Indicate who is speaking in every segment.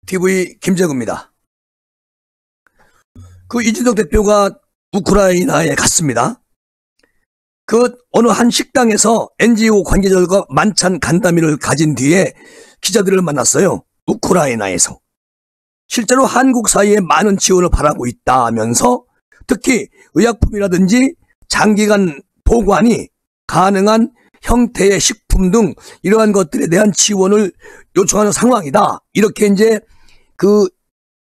Speaker 1: TV 김재구입니다. 이준석 대표가 우크라이나에 갔습니다. 어느 한 식당에서 NGO 관계자들과 만찬 간담회를 가진 뒤에 기자들을 만났어요. 우크라이나에서. 실제로 한국 사이에 많은 지원을 바라고 있다면서 특히 의약품이라든지 장기간 보관이 가능한 형태의 식품 등 이러한 것들에 대한 지원을 요청하는 상황이다. 이렇게 이제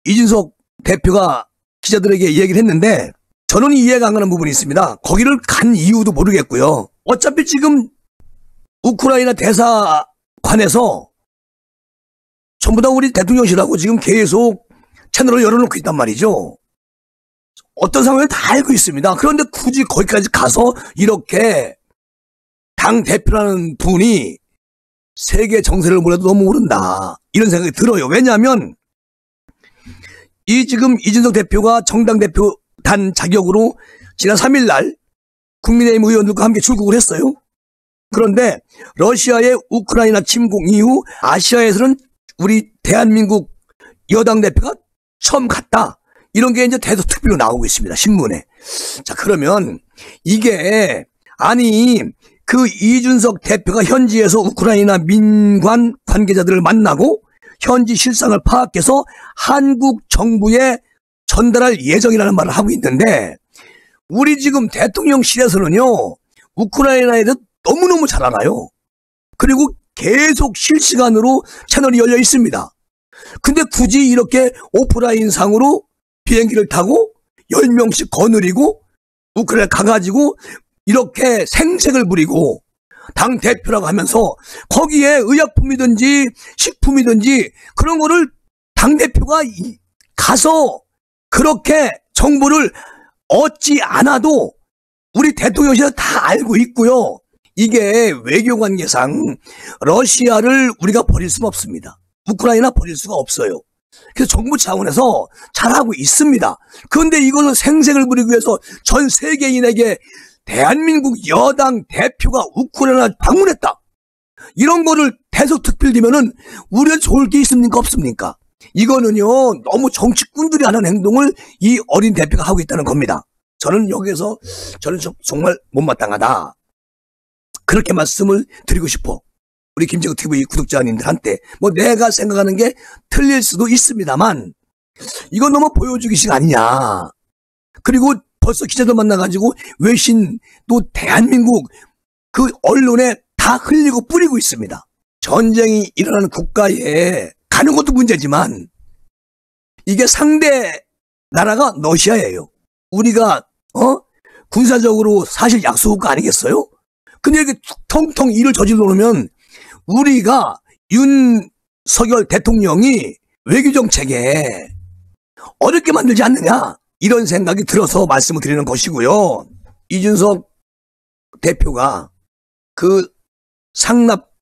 Speaker 1: 이준석 대표가 기자들에게 얘기를 했는데 저는 이해가 안 가는 부분이 있습니다. 거기를 간 이유도 모르겠고요. 어차피 지금 우크라이나 대사관에서 전부 다 우리 대통령실하고 지금 계속 채널을 열어놓고 있단 말이죠. 어떤 상황을 다 알고 있습니다. 그런데 굳이 거기까지 가서 이렇게 당 대표라는 분이 세계 정세를 몰라도 너무 모른다. 이런 생각이 들어요. 왜냐하면 지금 이준석 대표가 정당 대표 단 자격으로 지난 3일 날 국민의힘 의원들과 함께 출국을 했어요. 그런데 러시아의 우크라이나 침공 이후 아시아에서는 우리 대한민국 여당 대표가 처음 갔다. 이런 게 이제 대서특필로 나오고 있습니다. 신문에. 자, 그러면 이게 이준석 대표가 현지에서 우크라이나 민관 관계자들을 만나고 현지 실상을 파악해서 한국 정부에 전달할 예정이라는 말을 하고 있는데 우리 지금 대통령실에서는요 우크라이나에 대해서 너무너무 잘 알아요. 그리고 계속 실시간으로 채널이 열려 있습니다. 근데 굳이 이렇게 오프라인 상으로 비행기를 타고 10명씩 거느리고 우크라이나 가가지고 이렇게 생색을 부리고 당 대표라고 하면서 거기에 의약품이든지 식품이든지 그런 거를 당 대표가 가서 그렇게 정보를 얻지 않아도 우리 대통령실은 다 알고 있고요. 이게 외교관계상 러시아를 우리가 버릴 수는 없습니다. 우크라이나 버릴 수가 없어요. 그래서 정부 차원에서 잘하고 있습니다. 그런데 이거는 생색을 부리기 위해서 전 세계인에게 대한민국 여당 대표가 우크라이나 방문했다. 이런 거를 대서특필되면은 우리가 좋을 게 있습니까? 없습니까? 이거는요, 너무 정치꾼들이 하는 행동을 이 어린 대표가 하고 있다는 겁니다. 저는 여기에서, 정말 못마땅하다. 그렇게 말씀을 드리고 싶어. 우리 김재구 TV 구독자님들한테. 내가 생각하는 게 틀릴 수도 있습니다만, 이건 너무 보여주기식 아니냐. 그리고 벌써 기자들 만나가지고 외신, 또 대한민국 언론에 다 흘리고 뿌리고 있습니다. 전쟁이 일어나는 국가에 가는 것도 문제지만 이게 상대 나라가 러시아예요. 우리가 군사적으로 사실 약소국가 아니겠어요? 근데 이렇게 텅텅 일을 저질러 놓으면 우리가 윤석열 대통령이 외교정책에 어렵게 만들지 않느냐 이런 생각이 들어서 말씀을 드리는 것이고요. 이준석 대표가 상납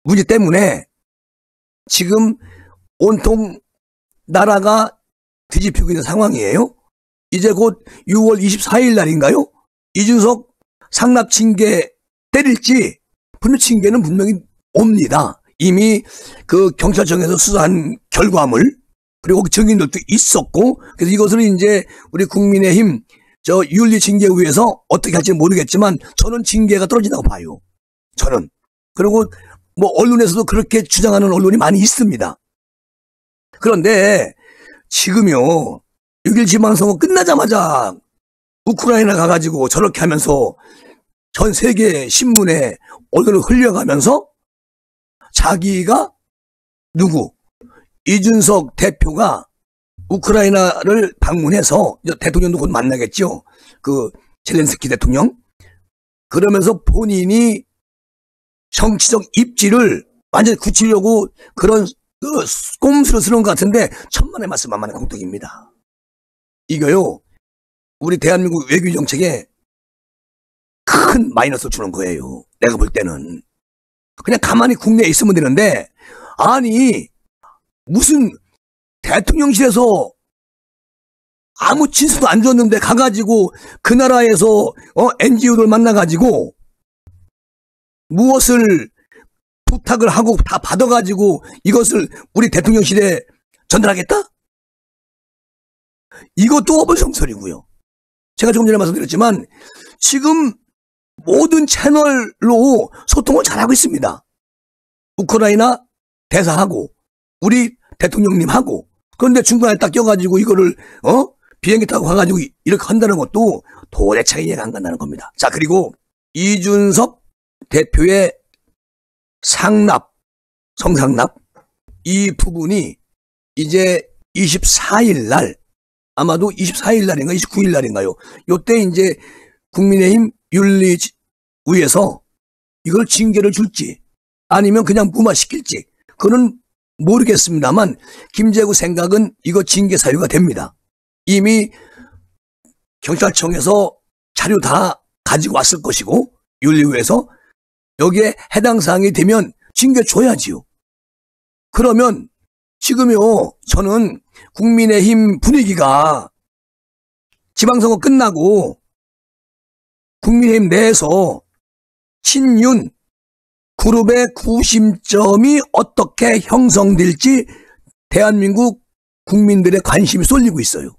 Speaker 1: 문제 때문에 지금 온통 나라가 뒤집히고 있는 상황이에요. 이제 곧 6월 24일 날인가요? 이준석 상납 징계 때릴지 징계는 분명히 옵니다. 이미 경찰청에서 수사한 결과물 그리고 증인들도 있었고 그래서 이것을 이제 우리 국민의힘 윤리징계위에서 어떻게 할지 모르겠지만 저는 징계가 떨어진다고 봐요. 저는. 그리고 언론에서도 그렇게 주장하는 언론이 많이 있습니다. 그런데 지금요 6.1 지방선거 끝나자마자 우크라이나 가가지고 저렇게 하면서 전 세계 신문에 언론을 흘려가면서 자기가 이준석 대표가 우크라이나를 방문해서 대통령도 곧 만나겠죠. 젤렌스키 대통령. 그러면서 본인이 정치적 입지를 완전히 굳히려고 그런 꼼수를 쓰는 것 같은데 천만의 말씀 만만의 공덕입니다. 이거요 우리 대한민국 외교 정책에 큰 마이너스를 주는 거예요. 내가 볼 때는 그냥 가만히 국내에 있으면 되는데 무슨 대통령실에서 아무 진수도 안 줬는데 가가지고 그 나라에서 NGO들 만나가지고 무엇을 부탁을 하고 다 받아가지고 이것을 우리 대통령실에 전달하겠다? 이것도 어불성설이고요. 제가 조금 전에 말씀드렸지만 지금 모든 채널로 소통을 잘하고 있습니다. 우크라이나 대사하고 우리 대통령님하고. 그런데 중간에 딱 껴가지고 이거를 비행기 타고 가가지고 이렇게 한다는 것도 도대체 이해가 안 간다는 겁니다. 자, 그리고 이준석 대표의 성상납 이 부분이 이제 24일 날, 아마도 24일 날인가 29일 날인가요? 요때 이제 국민의힘 윤리위에서 이걸 징계를 줄지 아니면 그냥 무마시킬지 그거는 모르겠습니다만 김재구 생각은 이거 징계 사유가 됩니다. 이미 경찰청에서 자료 다 가지고 왔을 것이고 윤리위에서 여기에 해당 사항이 되면 징계 줘야지요. 그러면 지금요, 저는 국민의힘 분위기가 지방선거 끝나고 국민의힘 내에서 친윤 그룹의 구심점이 어떻게 형성될지 대한민국 국민들의 관심이 쏠리고 있어요.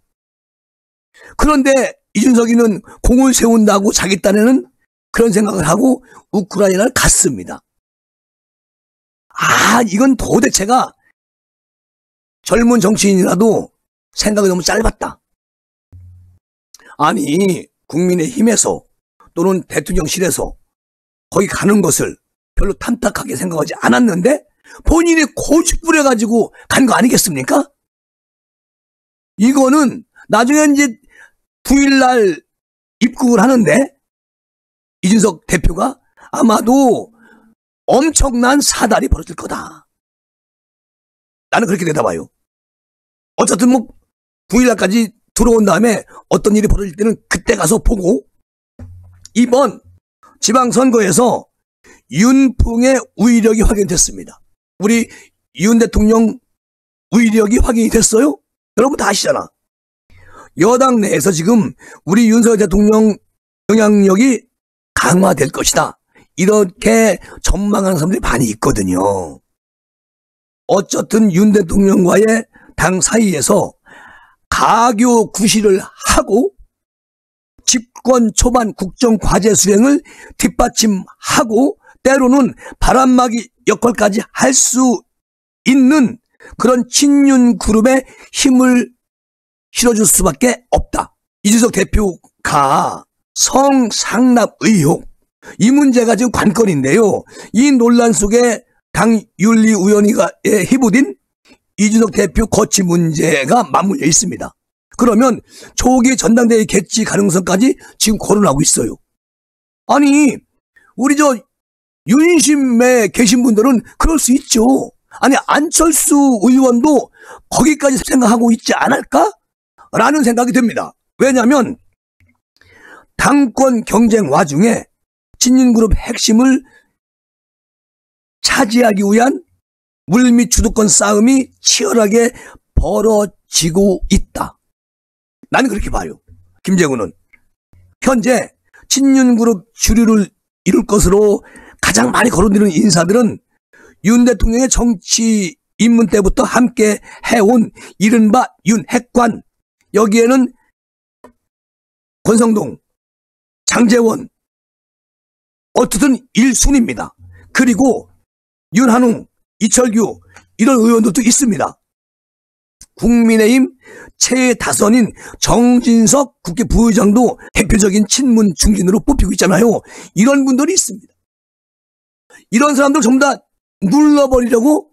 Speaker 1: 그런데 이준석이는 공을 세운다고 자기 딴에는 그런 생각을 하고 우크라이나를 갔습니다. 이건 도대체가 젊은 정치인이라도 생각이 너무 짧았다. 아니, 국민의힘에서 또는 대통령실에서 거기 가는 것을 별로 탐탁하게 생각하지 않았는데 본인이 고집부려가지고 간 거 아니겠습니까? 이거는 나중에 이제 9일날 입국을 하는데 이준석 대표가 아마도 엄청난 사달이 벌어질 거다. 나는 그렇게 내다봐요. 어쨌든 뭐 9일날까지 들어온 다음에 어떤 일이 벌어질 때는 그때 가서 보고 이번 지방선거에서 윤풍의 우위력이 확인됐습니다. 우리 윤 대통령 우위력이 확인이 됐어요? 여러분 다 아시잖아. 여당 내에서 지금 우리 윤석열 대통령 영향력이 강화될 것이다. 이렇게 전망하는 사람들이 많이 있거든요. 어쨌든 윤 대통령과의 당 사이에서 가교 구실을 하고 집권 초반 국정 과제 수행을 뒷받침하고 때로는 바람막이 역할까지 할 수 있는 그런 친윤 그룹에 힘을 실어줄 수밖에 없다. 이준석 대표가 성상납 의혹, 이 문제가 지금 관건인데요. 이 논란 속에 당 윤리위원회에 희부된 이준석 대표 거취 문제가 맞물려 있습니다. 그러면 조기 전당대회 개최 가능성까지 지금 거론하고 있어요. 아니, 우리 윤심에 계신 분들은 그럴 수 있죠. 아니, 안철수 의원도 거기까지 생각하고 있지 않을까? 라는 생각이 듭니다. 왜냐하면 당권 경쟁 와중에 친윤그룹 핵심을 차지하기 위한 물밑 주도권 싸움이 치열하게 벌어지고 있다. 나는 그렇게 봐요. 김재구는 현재 친윤그룹 주류를 이룰 것으로 가장 많이 거론되는 인사들은 윤 대통령의 정치 입문 때부터 함께 해온 이른바 윤핵관, 여기에는 권성동, 장제원, 어쨌든 1순위입니다. 그리고 윤한웅, 이철규 이런 의원들도 있습니다. 국민의힘 최다선인 정진석 국회 부의장도 대표적인 친문 중진으로 뽑히고 있잖아요. 이런 분들이 있습니다. 이런 사람들 전부 다 눌러버리려고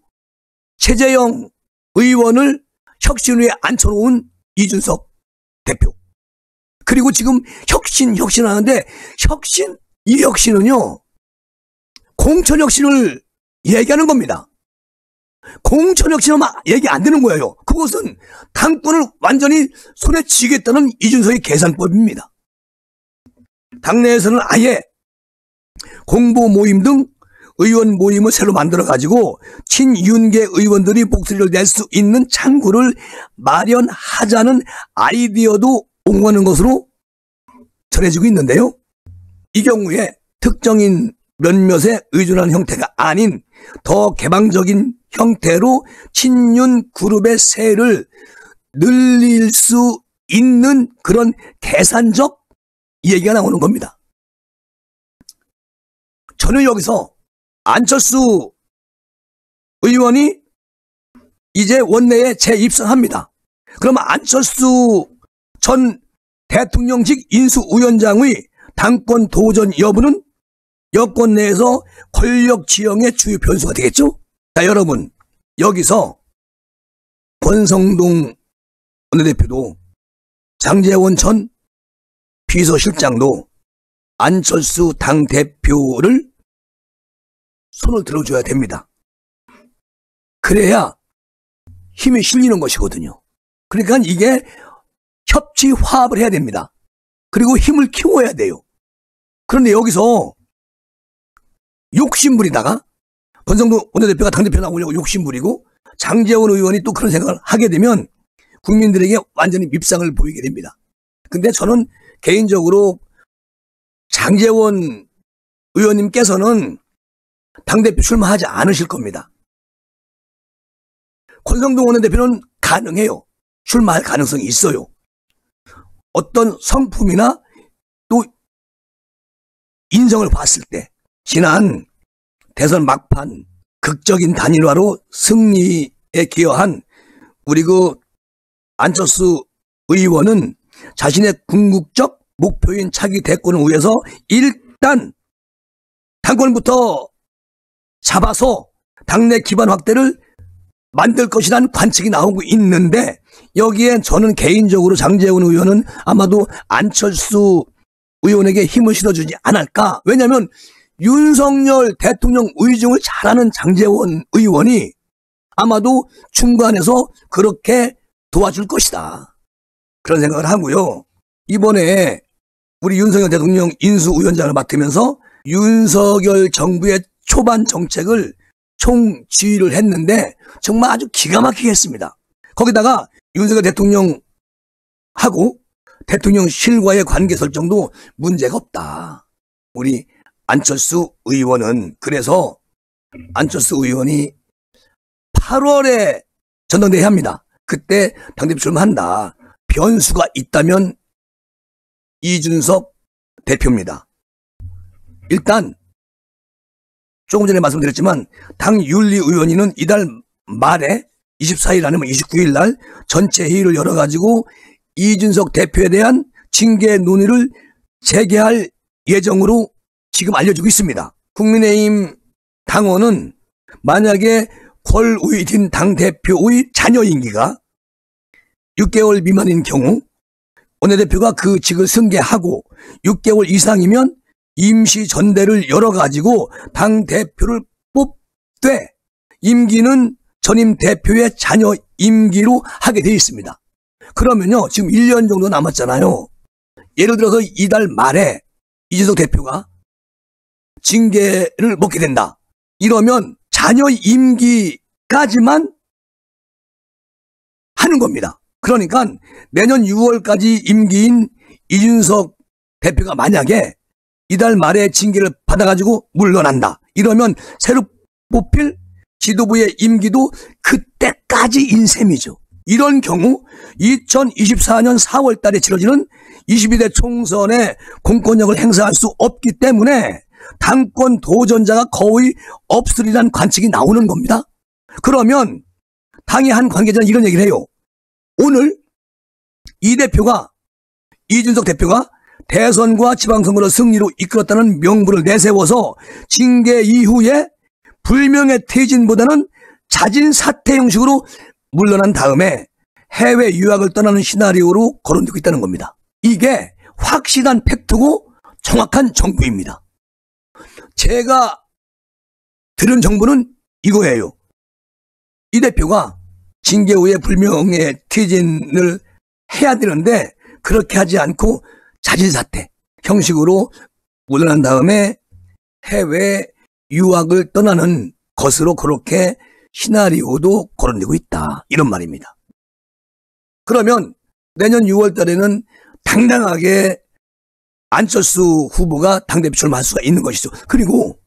Speaker 1: 최재형 의원을 혁신위에 앉혀놓은 이준석 대표. 그리고 지금 혁신하는데 이 혁신은요, 공천혁신을 얘기하는 겁니다. 공천혁신은 얘기 안 되는 거예요. 그것은 당권을 완전히 손에 쥐겠다는 이준석의 계산법입니다. 당내에서는 아예 공보 모임 등 의원 모임을 새로 만들어가지고 친윤계 의원들이 목소리를 낼 수 있는 창구를 마련하자는 아이디어도 옹호하는 것으로 전해지고 있는데요. 이 경우에 특정인 몇몇에 의존하는 형태가 아닌 더 개방적인 형태로 친윤 그룹의 세를 늘릴 수 있는 그런 계산적 얘기가 나오는 겁니다. 저는 여기서 안철수 의원이 이제 원내에 재입성합니다. 그러면 안철수 전 대통령직 인수위원장의 당권 도전 여부는 여권 내에서 권력 지형의 주요 변수가 되겠죠? 자, 여러분, 여기서 권성동 원내대표도 장제원 전 비서실장도 안철수 당대표를 손을 들어줘야 됩니다. 그래야 힘이 실리는 것이거든요. 그러니까 이게 협치 화합을 해야 됩니다. 그리고 힘을 키워야 돼요. 그런데 여기서 욕심부리다가 권성동 원내대표가 당대표 나오려고 욕심부리고 장제원 의원이 또 그런 생각을 하게 되면 국민들에게 완전히 밉상을 보이게 됩니다. 근데 저는 개인적으로 장제원 의원님께서는 당대표 출마하지 않으실 겁니다. 권성동 원내대표는 가능해요. 출마할 가능성이 있어요. 어떤 성품이나 또 인성을 봤을 때 지난 대선 막판 극적인 단일화로 승리에 기여한 우리 그 안철수 의원은 자신의 궁극적 목표인 차기 대권을 위해서 일단 당권부터 잡아서 당내 기반 확대를 만들 것이라는 관측이 나오고 있는데 여기에 저는 개인적으로 장제원 의원은 아마도 안철수 의원에게 힘을 실어주지 않을까. 왜냐하면 윤석열 대통령 의중을 잘하는 장제원 의원이 아마도 중간에서 그렇게 도와줄 것이다. 그런 생각을 하고요. 이번에 우리 윤석열 대통령 인수위원장을 맡으면서 윤석열 정부의 초반 정책을 총지휘를 했는데 정말 아주 기가 막히게 했습니다. 거기다가 윤석열 대통령하고 대통령실과의 관계 설정도 문제가 없다. 우리 안철수 의원은 그래서 안철수 의원이 8월에 전당대회 합니다. 그때 당대표 출마한다. 변수가 있다면 이준석 대표입니다. 일단 조금 전에 말씀드렸지만 당윤리위원회는 이달 말에 24일 아니면 29일 날 전체 회의를 열어가지고 이준석 대표에 대한 징계 논의를 재개할 예정으로 지금 알려지고 있습니다. 국민의힘 당원은 만약에 권의진 당대표의 자녀 임기가 6개월 미만인 경우 원내대표가 그 직을 승계하고 6개월 이상이면 임시 전대를 열어가지고 당대표를 뽑되 임기는 전임 대표의 자녀 임기로 하게 되어 있습니다. 그러면요, 지금 1년 정도 남았잖아요. 예를 들어서 이달 말에 이준석 대표가 징계를 먹게 된다. 이러면 자녀 임기까지만 하는 겁니다. 그러니까 내년 6월까지 임기인 이준석 대표가 만약에 이달 말에 징계를 받아가지고 물러난다. 이러면 새로 뽑힐 지도부의 임기도 그때까지인 셈이죠. 이런 경우 2024년 4월 달에 치러지는 22대 총선에 공권력을 행사할 수 없기 때문에 당권 도전자가 거의 없으리란 관측이 나오는 겁니다. 그러면 당의 한 관계자는 이런 얘기를 해요. 오늘 이준석 대표가 대선과 지방선거를 승리로 이끌었다는 명분을 내세워서 징계 이후에 불명예 퇴진보다는 자진 사퇴 형식으로 물러난 다음에 해외 유학을 떠나는 시나리오로 거론되고 있다는 겁니다. 이게 확실한 팩트고 정확한 정보입니다. 제가 들은 정보는 이거예요. 이 대표가 징계 후에 불명예 퇴진을 해야 되는데 그렇게 하지 않고 자진사퇴 형식으로 물러난 다음에 해외 유학을 떠나는 것으로 그렇게 시나리오도 거론되고 있다. 이런 말입니다. 그러면 내년 6월 달에는 당당하게 안철수 후보가 당대표 출마할 수가 있는 것이죠. 그리고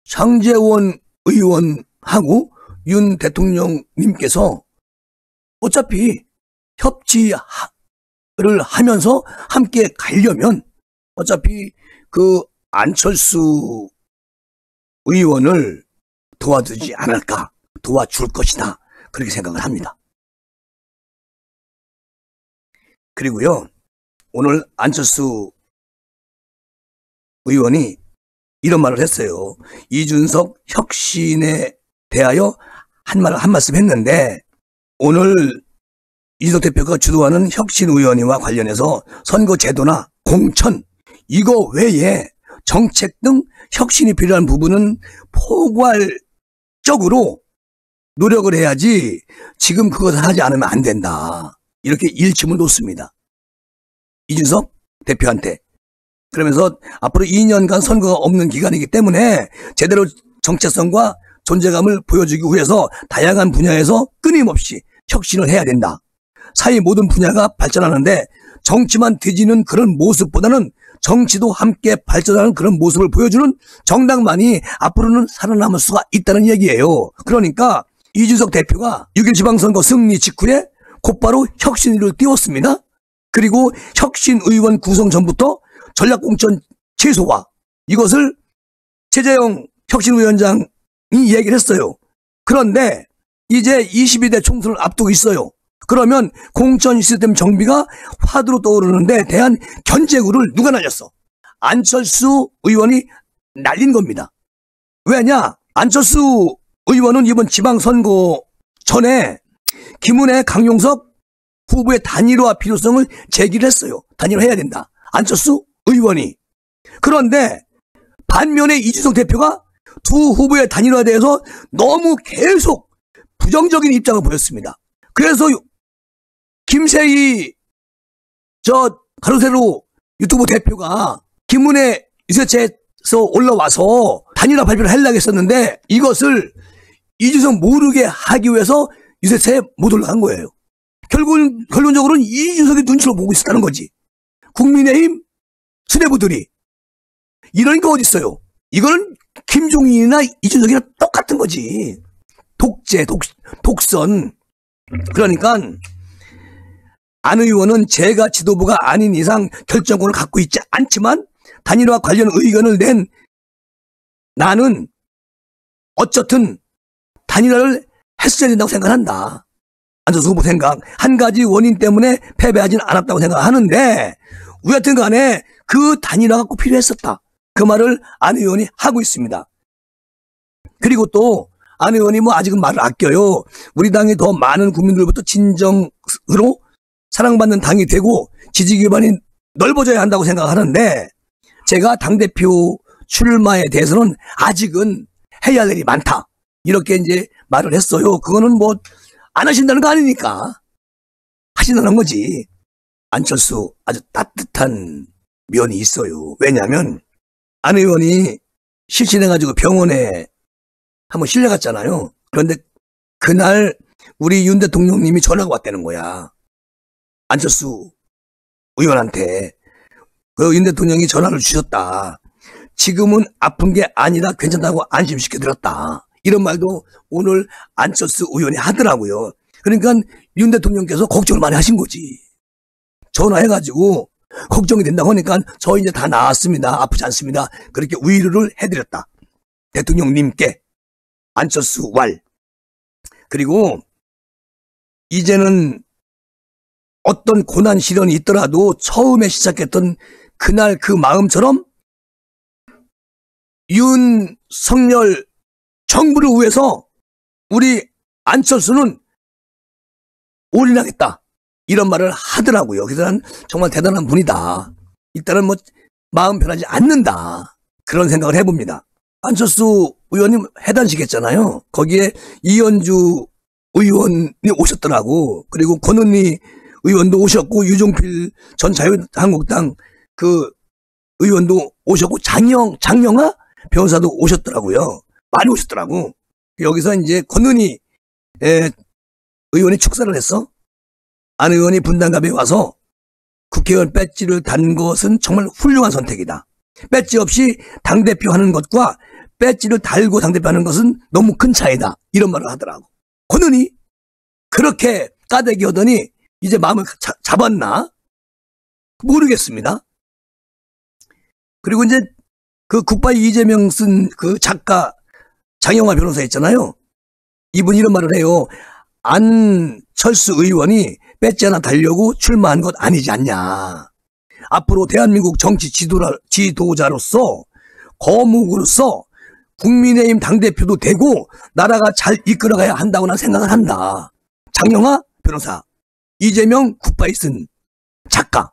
Speaker 1: 장제원 의원하고 윤 대통령님께서 어차피 협치를 하면서 함께 가려면 어차피 그 안철수 의원을 도와주지 않을까, 도와줄 것이다, 그렇게 생각을 합니다. 그리고요, 오늘 안철수 의원이 이런 말을 했어요. 이준석 혁신에 대하여 한 말씀 했는데, 오늘 이준석 대표가 주도하는 혁신위원회와 관련해서 선거제도나 공천, 이거 외에 정책 등 혁신이 필요한 부분은 포괄적으로 노력을 해야지 지금 그것을 하지 않으면 안 된다, 이렇게 일침을 놓습니다. 이준석 대표한테. 그러면서 앞으로 2년간 선거가 없는 기간이기 때문에 제대로 정체성과 존재감을 보여주기 위해서 다양한 분야에서 끊임없이 혁신을 해야 된다. 사회 모든 분야가 발전하는데 정치만 뒤지는 그런 모습보다는 정치도 함께 발전하는 그런 모습을 보여주는 정당만이 앞으로는 살아남을 수가 있다는 얘기예요. 그러니까 이준석 대표가 6.1 지방선거 승리 직후에 곧바로 혁신위를 띄웠습니다. 그리고 혁신의원 구성 전부터 전략공천 최소화, 이것을 최재형 혁신위원장이 얘기를 했어요. 그런데 이제 22대 총선을 앞두고 있어요. 그러면 공천 시스템 정비가 화두로 떠오르는데 대한 견제구를 누가 날렸어? 안철수 의원이 날린 겁니다. 왜냐? 안철수 의원은 이번 지방선거 전에 김은혜, 강용석 후보의 단일화 필요성을 제기를 했어요. 단일화해야 된다, 안철수 의원이. 그런데 반면에 이준석 대표가 두 후보의 단일화에 대해서 너무 계속 부정적인 입장을 보였습니다. 그래서 김세희 가로세로 유튜브 대표가 김은혜 유세체에서 올라와서 단일화 발표를 하려고 했었는데 이것을 이준석 모르게 하기 위해서 유세체에 못 올라간 거예요. 결론적으로는 이준석의 눈치를 보고 있었다는 거지. 국민의힘 수뇌부들이. 이런 거 어디 있어요? 이거는 김종인이나 이준석이나 똑같은 거지. 독재, 독선. 그러니까 안 의원은 제가 지도부가 아닌 이상 결정권을 갖고 있지 않지만 단일화 관련 의견을 낸 나는 어쨌든 단일화를 했어야 된다고 생각한다. 안철수 후보 생각. 한 가지 원인 때문에 패배하진 않았다고 생각하는데 우여튼 간에 그 단일화가 꼭 필요했었다, 그 말을 안 의원이 하고 있습니다. 그리고 또 안 의원이 아직은 말을 아껴요. 우리 당이 더 많은 국민들로부터 진정으로 사랑받는 당이 되고 지지 기반이 넓어져야 한다고 생각하는데 제가 당대표 출마에 대해서는 아직은 해야 할 일이 많다, 이렇게 이제 말을 했어요. 그거는 안 하신다는 거 아니니까 하신다는 거지. 안철수 아주 따뜻한 면이 있어요. 왜냐하면 안 의원이 실신해가지고 병원에 한번 실려갔잖아요. 그런데 그날 우리 윤 대통령님이 전화가 왔다는 거야. 안철수 의원한테. 그 윤 대통령이 전화를 주셨다. 지금은 아픈 게 아니라 괜찮다고 안심시켜드렸다. 이런 말도 오늘 안철수 의원이 하더라고요. 그러니까 윤 대통령께서 걱정을 많이 하신 거지. 전화해가지고 걱정이 된다고 하니까 저 이제 다 나았습니다, 아프지 않습니다, 그렇게 위로를 해드렸다, 대통령님께. 안철수 왈. 그리고 이제는 어떤 고난 시련이 있더라도 처음에 시작했던 그날 그 마음처럼 윤석열 정부를 위해서 우리 안철수는 올인하겠다, 이런 말을 하더라고요. 그래서 난 정말 대단한 분이다, 일단은 마음 편하지 않는다, 그런 생각을 해봅니다. 안철수 의원님 해단식 했잖아요. 거기에 이현주 의원이 오셨더라고. 그리고 권은희 의원도 오셨고 유종필 전 자유한국당 그 의원도 오셨고 장영아 변호사도 오셨더라고요. 많이 오셨더라고. 여기서 이제 권은희 의원이 축사를 했어. 안 의원이 분당갑에 와서 국회의원 배지를 단 것은 정말 훌륭한 선택이다. 배지 없이 당대표 하는 것과 배지를 달고 당대표하는 것은 너무 큰 차이다. 이런 말을 하더라고. 그러니 그렇게 까대기 하더니 이제 마음을 잡았나? 모르겠습니다. 그리고 이제 그 굿바이 이재명 쓴 그 작가 장영화 변호사 있잖아요. 이분이 이런 말을 해요. 안철수 의원이 배지 하나 달려고 출마한 것 아니지 않냐. 앞으로 대한민국 정치 지도자로서 거목으로서 국민의힘 당대표도 되고 나라가 잘 이끌어가야 한다고 난 생각을 한다. 장영화 변호사, 이재명 굿바이 쓴 작가.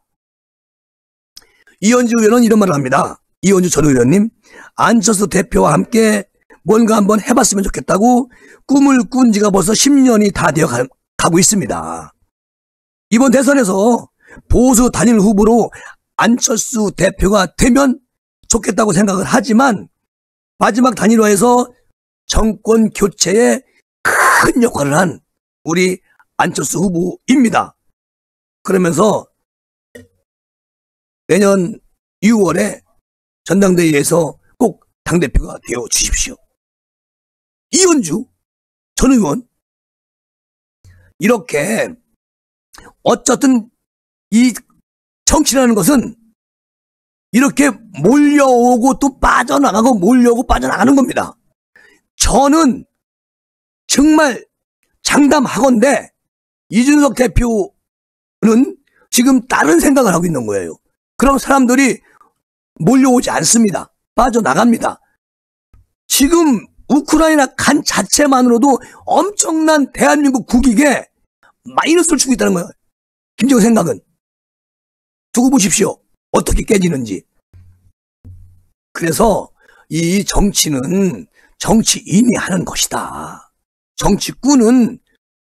Speaker 1: 이현주 의원은 이런 말을 합니다. 이현주 전 의원님, 안철수 대표와 함께 뭔가 한번 해봤으면 좋겠다고 꿈을 꾼 지가 벌써 10년이 다 되어 가고 있습니다. 이번 대선에서 보수 단일 후보로 안철수 대표가 되면 좋겠다고 생각을 하지만 마지막 단일화에서 정권 교체에 큰 역할을 한 우리 안철수 후보입니다. 그러면서 내년 6월에 전당대회에서 꼭 당대표가 되어 주십시오. 이현주 전 의원, 이렇게 어쨌든 이 정치라는 것은 이렇게 몰려오고 또 빠져나가고 몰려오고 빠져나가는 겁니다. 저는 정말 장담하건대 이준석 대표는 지금 다른 생각을 하고 있는 거예요. 그럼 사람들이 몰려오지 않습니다. 빠져나갑니다. 지금 우크라이나 간 자체만으로도 엄청난 대한민국 국익에 마이너스를 주고 있다는 거예요. 김정은 생각은. 두고 보십시오. 어떻게 깨지는지. 그래서 이 정치는 정치인이 하는 것이다. 정치꾼은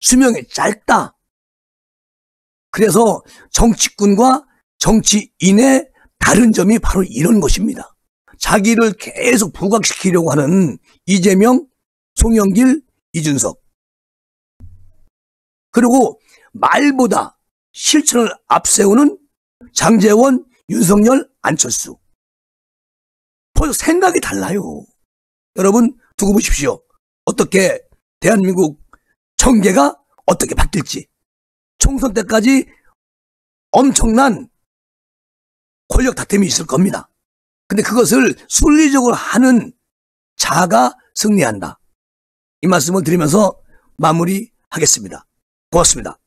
Speaker 1: 수명이 짧다. 그래서 정치꾼과 정치인의 다른 점이 바로 이런 것입니다. 자기를 계속 부각시키려고 하는 이재명, 송영길, 이준석. 그리고 말보다 실천을 앞세우는 장제원, 윤석열, 안철수. 벌써 생각이 달라요. 여러분 두고 보십시오. 어떻게 대한민국 정계가 어떻게 바뀔지. 총선 때까지 엄청난 권력 다툼이 있을 겁니다. 근데 그것을 순리적으로 하는 자가 승리한다. 이 말씀을 드리면서 마무리하겠습니다. 고맙습니다.